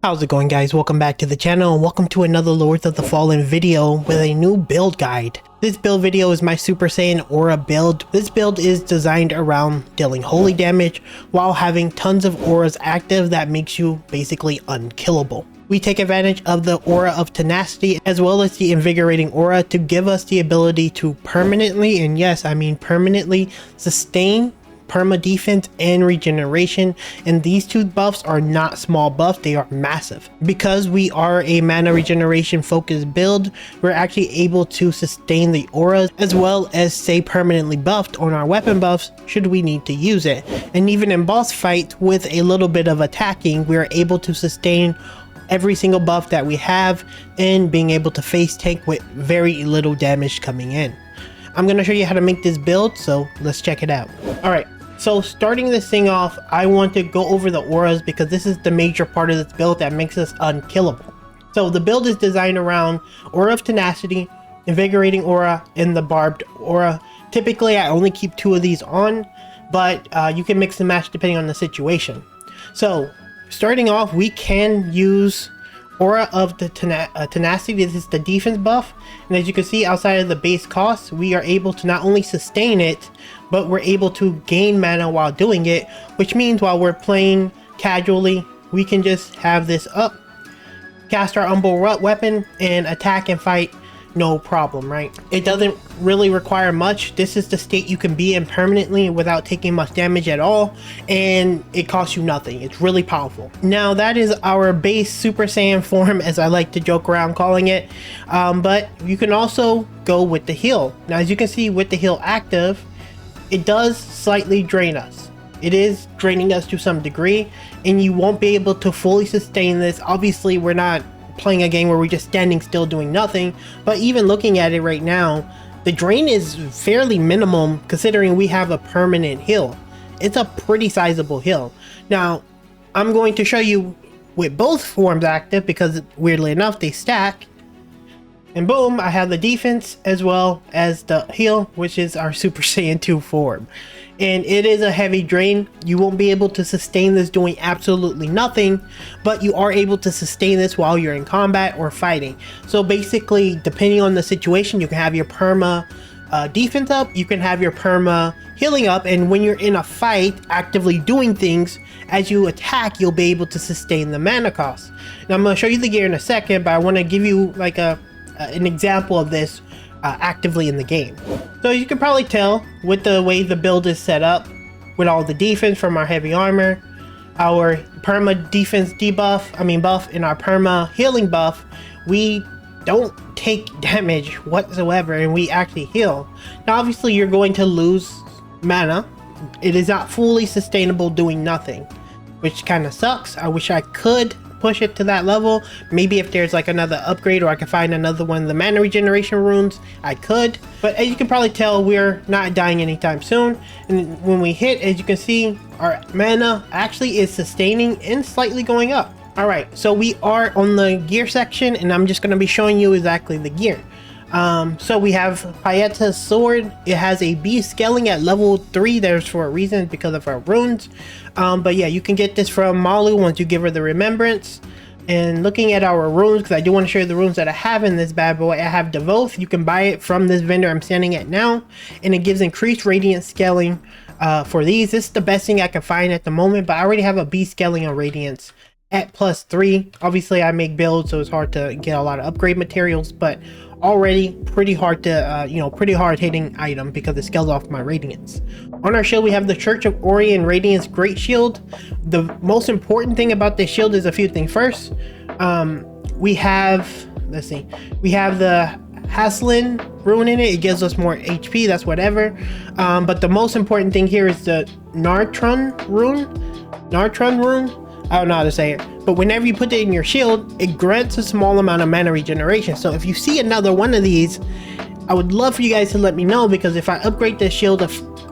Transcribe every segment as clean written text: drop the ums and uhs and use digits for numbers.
How's it going, guys? Welcome back to the channel and welcome to another Lords of the Fallen video with a new build guide. This build video is my Super Saiyan Aura build. This build is designed around dealing holy damage while having tons of auras active that makes you basically unkillable. We take advantage of the Aura of Tenacity as well as the Invigorating Aura to give us the ability to permanently, and yes, I mean permanently, sustain perma defense and regeneration, and these two buffs are not small buffs, they are massive. Because we are a mana regeneration focused build, we're actually able to sustain the auras as well as stay permanently buffed on our weapon buffs should we need to use it. And even in boss fights with a little bit of attacking, we are able to sustain every single buff that we have and being able to face tank with very little damage coming in. I'm going to show you how to make this build, so let's check it out. Alright, so starting this thing off, I want to go over the auras because this is the major part of this build that makes us unkillable. So the build is designed around Aura of Tenacity, Invigorating Aura, and the Barbed Aura. Typically I only keep 2 of these on, but you can mix and match depending on the situation. So starting off, we can use Aura of the Tenacity. This is the defense buff, and as you can see outside of the base cost, we are able to not only sustain it, but we're able to gain mana while doing it, which means while we're playing casually, we can just have this up, cast our Umbral weapon, and attack and fight no problem, right? It doesn't really require much. This is the state you can be in permanently without taking much damage at all, and it costs you nothing. It's really powerful. Now that is our base Super Saiyan form, as I like to joke around calling it, but you can also go with the heal. Now as you can see with the heal active, it does slightly drain us. It is draining us to some degree, and you won't be able to fully sustain this. Obviously we're not playing a game where we're just standing still doing nothing, but even looking at it right now, the drain is fairly minimum considering we have a permanent heal. It's a pretty sizable heal. Now I'm going to show you with both forms active because weirdly enough they stack, and boom, I have the defense as well as the heal, which is our Super Saiyan 2 form. And it is a heavy drain. You won't be able to sustain this doing absolutely nothing, but you are able to sustain this while you're in combat or fighting. So basically, depending on the situation, you can have your perma defense up, you can have your perma healing up, and when you're in a fight actively doing things, as you attack, you'll be able to sustain the mana cost. Now I'm going to show you the gear in a second, but I want to give you like an example of this actively in the game. So you can probably tell with the way the build is set up, with all the defense from our heavy armor, our perma defense buff, and our perma healing buff, we don't take damage whatsoever and we actually heal. Now obviously you're going to lose mana. It is not fully sustainable doing nothing, which kind of sucks. I wish I could push it to that level. Maybe if there's like another upgrade or I can find another one of the mana regeneration runes, I could. But as you can probably tell, we're not dying anytime soon. And when we hit, as you can see, our mana actually is sustaining and slightly going up. Alright, so we are on the gear section and I'm just going to be showing you exactly the gear. So we have Payeta's sword. It has a B scaling at level 3. There's for a reason, because of our runes. But yeah, you can get this from Malu once you give her the remembrance. And looking at our runes, because I do want to show you the runes that I have in this bad boy. I have Devoth. You can buy it from this vendor I'm standing at now, and it gives increased radiance scaling for these. This is the best thing I can find at the moment, but I already have a B scaling on radiance at +3. Obviously I make builds, so it's hard to get a lot of upgrade materials, but already pretty hard to pretty hard hitting item because it scales off my radiance. On our shield we have the Church of Orion Radiance Great Shield. The most important thing about this shield is a few things. First, we have the Haslin rune in it. It gives us more HP, that's whatever, but the most important thing here is the Nartron rune. I don't know how to say it, but whenever you put it in your shield, it grants a small amount of mana regeneration. So if you see another one of these, I would love for you guys to let me know, because if I upgrade this shield a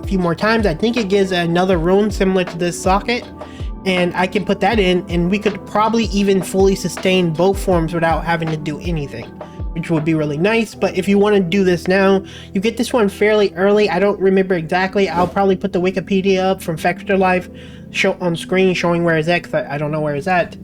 few more times, I think it gives another rune similar to this socket, and I can put that in, and we could probably even fully sustain both forms without having to do anything, which would be really nice. But if you want to do this now, you get this one fairly early. I don't remember exactly. I'll probably put the Wikipedia up from Fextra Life on screen showing where it's at, because I don't know where it's at.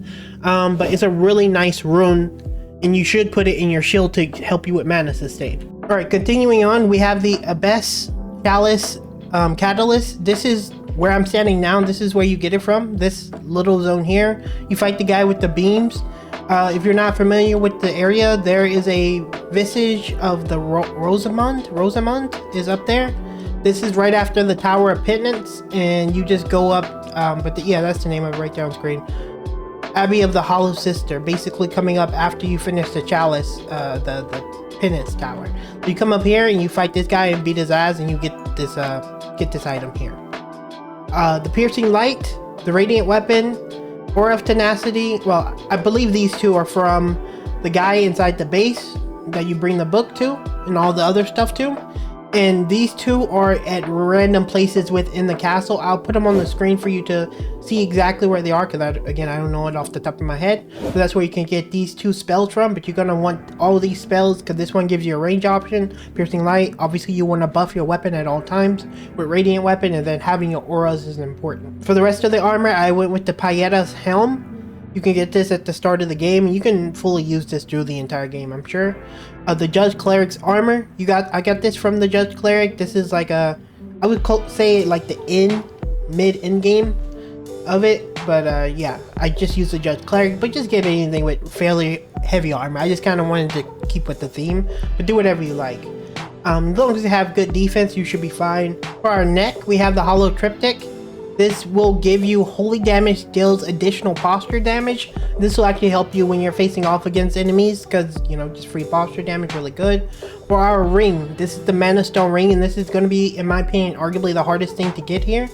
but it's a really nice rune, and you should put it in your shield to help you with mana sustain. All right, continuing on, we have the Abyss Chalice Catalyst. This is where I'm standing now. This is where you get it from, this little zone here. You fight the guy with the beams. If you're not familiar with the area, there is a visage of the Rosamund is up there. This is right after the Tower of Penance, and you just go up, yeah, that's the name of it right there on screen. Abbey of the Hollow Sister, basically coming up after you finish the Chalice, the Penance Tower. So you come up here and you fight this guy and beat his ass, and you get this item here. The Piercing Light, the Radiant Weapon, Aura of Tenacity. Well, I believe these two are from the guy inside the base that you bring the book to and all the other stuff to. And these two are at random places within the castle. I'll put them on the screen for you to see exactly where they are, because again, I don't know it off the top of my head. So that's where you can get these two spells from, but you're going to want all these spells because this one gives you a range option. Piercing Light, obviously you want to buff your weapon at all times with Radiant Weapon, and then having your auras is important. For the rest of the armor, I went with the Payetta's Helm. You can get this at the start of the game, and you can fully use this through the entire game, I'm sure. The Judge Cleric's armor, I got this from the Judge Cleric. This is like I would say like the mid-end game of it, but yeah, I just use the Judge Cleric, but just get anything with fairly heavy armor. I just kind of wanted to keep with the theme, but do whatever you like. As long as you have good defense, you should be fine. For our neck, we have the Hollow Triptych. This will give you holy damage, deals additional posture damage. This will actually help you when you're facing off against enemies, because, you know, just free posture damage, really good. For our ring, this is the Mana Stone ring, and this is going to be, in my opinion, arguably the hardest thing to get here.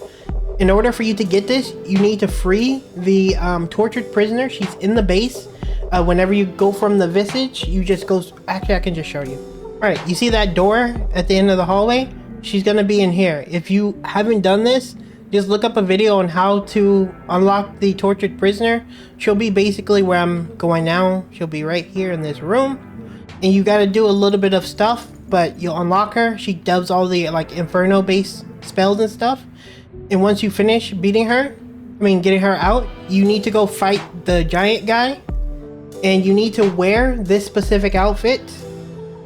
In order for you to get this, you need to free the tortured prisoner. She's in the base. Whenever you go from the visage, you just go... Actually, I can just show you. Alright, you see that door at the end of the hallway? She's going to be in here. If you haven't done this, just look up a video on how to unlock the tortured prisoner. She'll be basically where I'm going now. She'll be right here in this room. And you gotta do a little bit of stuff, but you'll unlock her. She does all the like Inferno based spells and stuff. And once you finish beating her, getting her out, you need to go fight the giant guy. And you need to wear this specific outfit.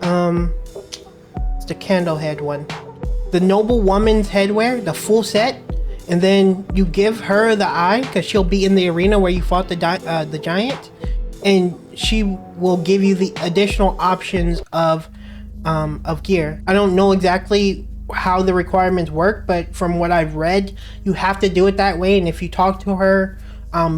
It's the candle head one. The noble woman's headwear, the full set. And then you give her the eye, because she'll be in the arena where you fought the giant, and she will give you the additional options of gear. I don't know exactly how the requirements work, but from what I've read, you have to do it that way. And if you talk to her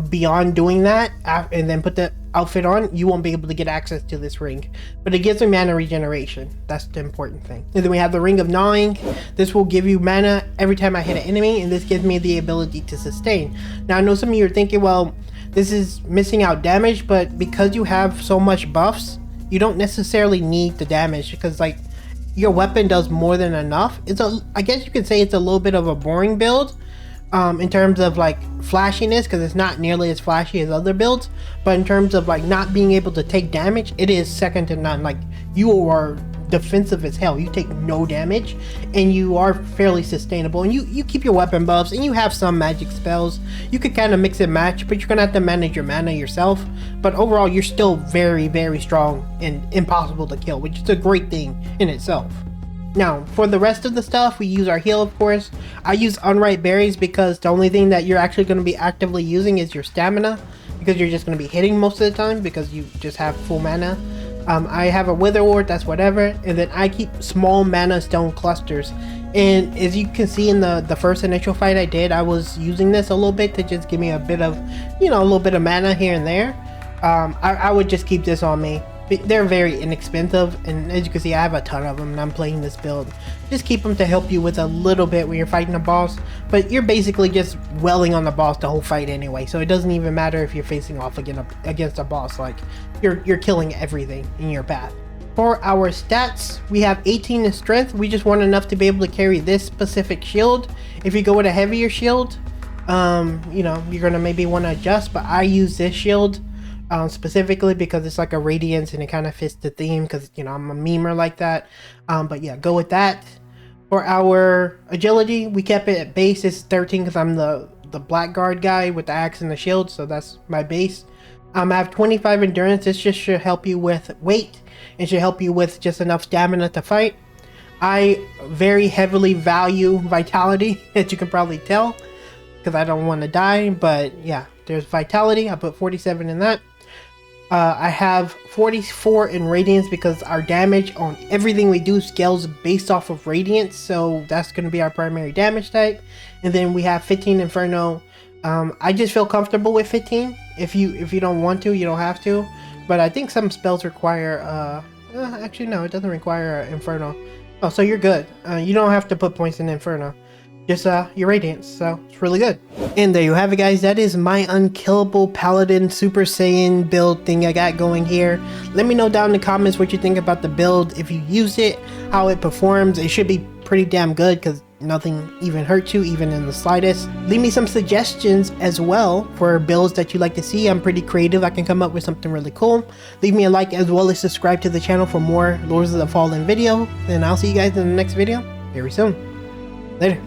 beyond doing that and then put the outfit on, you won't be able to get access to this ring, but it gives her mana regeneration. That's the important thing. And then we have the Ring of Gnawing. This will give you mana every time I hit an enemy, and this gives me the ability to sustain. Now I know some of you are thinking, well, this is missing out damage, but because you have so much buffs, you don't necessarily need the damage, because like your weapon does more than enough. I guess you could say it's a little bit of a boring build in terms of like flashiness, because it's not nearly as flashy as other builds, but in terms of like not being able to take damage, it is second to none. Like, you are defensive as hell, you take no damage, and you are fairly sustainable, and you keep your weapon buffs, and you have some magic spells. You could kind of mix and match, but you're gonna have to manage your mana yourself. But overall, you're still very, very strong and impossible to kill, which is a great thing in itself. Now, for the rest of the stuff, we use our heal, of course. I use Unripe Berries because the only thing that you're actually going to be actively using is your stamina, because you're just going to be hitting most of the time because you just have full mana. I have a Wither Ward, that's whatever, and then I keep small mana stone clusters. And as you can see in the first initial fight I did, I was using this a little bit to just give me a bit of, a little bit of mana here and there. I would just keep this on me. They're very inexpensive, and as you can see, I have a ton of them, and I'm playing this build. Just keep them to help you with a little bit when you're fighting a boss, but you're basically just welling on the boss the whole fight anyway, so it doesn't even matter if you're facing off against a boss. Like, you're killing everything in your path. For our stats, we have 18 in strength. We just want enough to be able to carry this specific shield. If you go with a heavier shield, you're gonna maybe want to adjust, but I use this shield specifically because it's like a Radiance and it kind of fits the theme, because I'm a memer like that. But yeah, go with that. For our agility, we kept it at base. It's 13 because I'm the blackguard guy with the axe and the shield, so that's my base. I have 25 endurance. This just should help you with weight. It should help you with just enough stamina to fight. I very heavily value vitality, as you can probably tell, because I don't want to die. But yeah, there's vitality. I put 47 in that. I have 44 in Radiance because our damage on everything we do scales based off of Radiance, so that's going to be our primary damage type. And then we have 15 Inferno. I just feel comfortable with 15. If you don't want to, you don't have to. But I think some spells require actually no, it doesn't require Inferno. Oh, so you're good. You don't have to put points in Inferno. Just your Radiance, so it's really good. And there you have it, guys. That is my unkillable paladin Super Saiyan build thing I got going here. Let me know down in the comments what you think about the build, if you use it, how it performs. It should be pretty damn good because nothing even hurts you, even in the slightest. Leave me some suggestions as well for builds that you like to see. I'm pretty creative. I can come up with something really cool. Leave me a like as well as subscribe to the channel for more Lords of the Fallen video. And I'll see you guys in the next video very soon. Later.